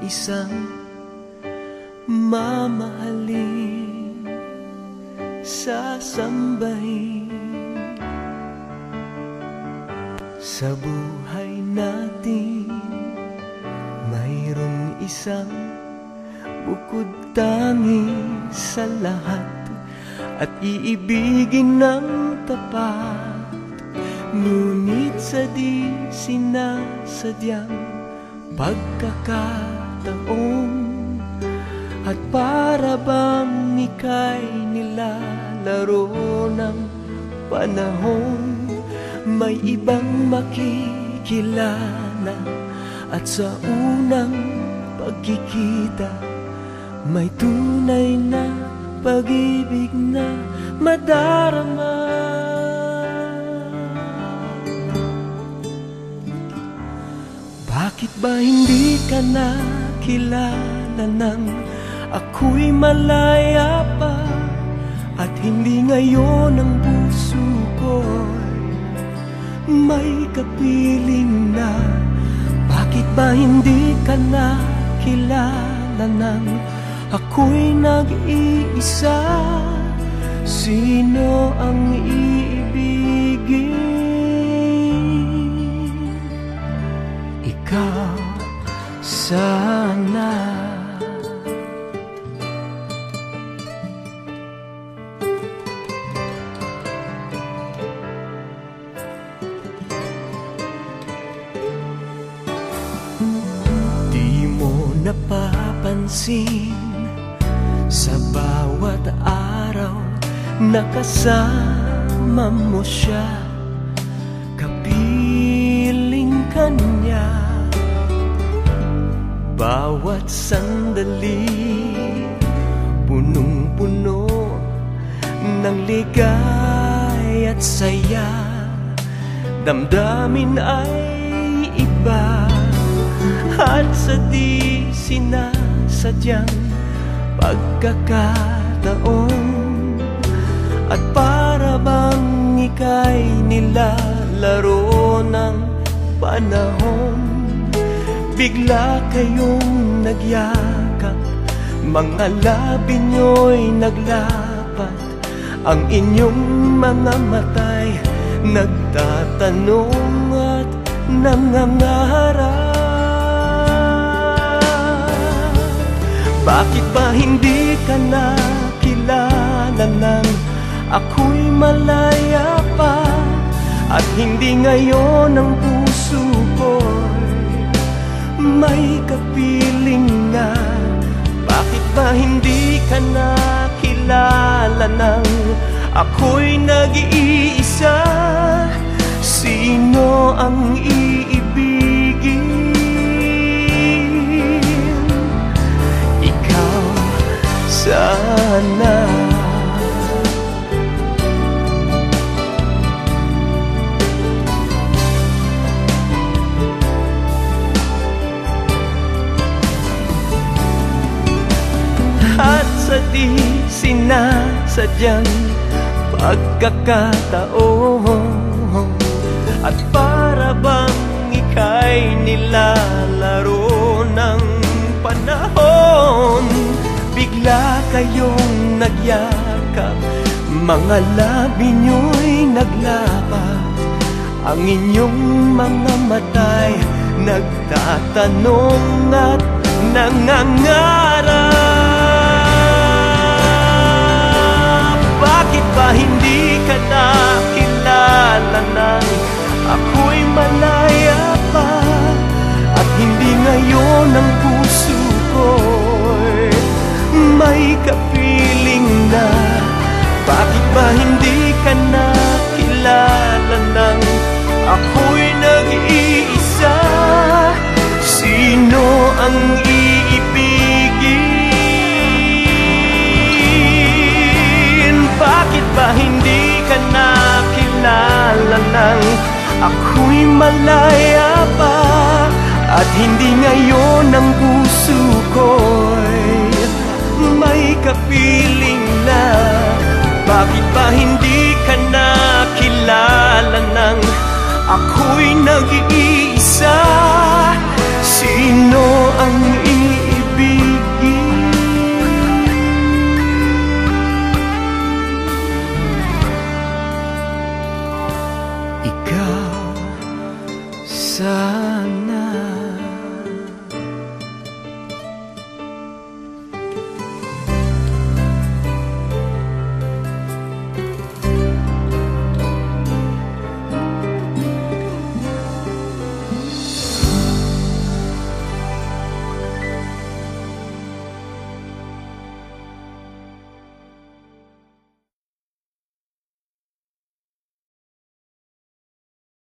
isang mamahalin, sasambahin. Sa buhay natin mayroong isang bukod tangi sa lahat, at iibigin ng tapat. Ngunit sa di sinasadyang pagkakataon, at para bang ika'y nilalaro ng panahon, may ibang makikilala, at sa unang pagkikita may tunay na pag-ibig na madarama. Bakit ba hindi ka nakilala nang ako'y malaya pa, at hindi ngayon ang puso ko'y may kapiling na? Bakit ba hindi ka nakilala nang ako'y nag-iisa? Sino ang iibigin? Ikaw sana. Di mo napapansin sa bawat araw na kasama mo siya, kapiling ka niya. Bawat sandali punong-puno ng ligay at saya, damdamin ay iba, at sa di sinasadyang pagkakataon, at para bang ika'y nilalaro ng panahon, bigla kayong nagyakap, mga labi nyo'y naglapat, ang inyong mga mata'y nagtatanong at nangangarap. Bakit ba hindi ka nakilala nang ako'y malaya pa, at hindi ngayon ang puso ko'y may kapiling na? Bakit ba hindi ka nakilala nang ako'y nag-iisa? Sino ang iibigin? Ikaw sana. At sa di sinasadyang pagkakataon, at para bang ika'y nilalaro ng panahon, bigla kayong nagyakap, mga labi nyo'y naglapat, ang inyong mga mata'y nagtatanong at nangangarap. Bakit ba hindi ka nakilala nang ako'y malaya pa, at hindi ngayon ang puso ko'y may kapiling na? Bakit ba hindi ka nakilala nang ako'y nag-iisa? Sino ang iibigin? Bakit ba hindi ka nakilala nang ako'y malaya pa, at hindi ngayon ang puso ko'y may kapiling na? Bakit ba hindi ka nakilala nang ako'y nag-iisa? Sino ang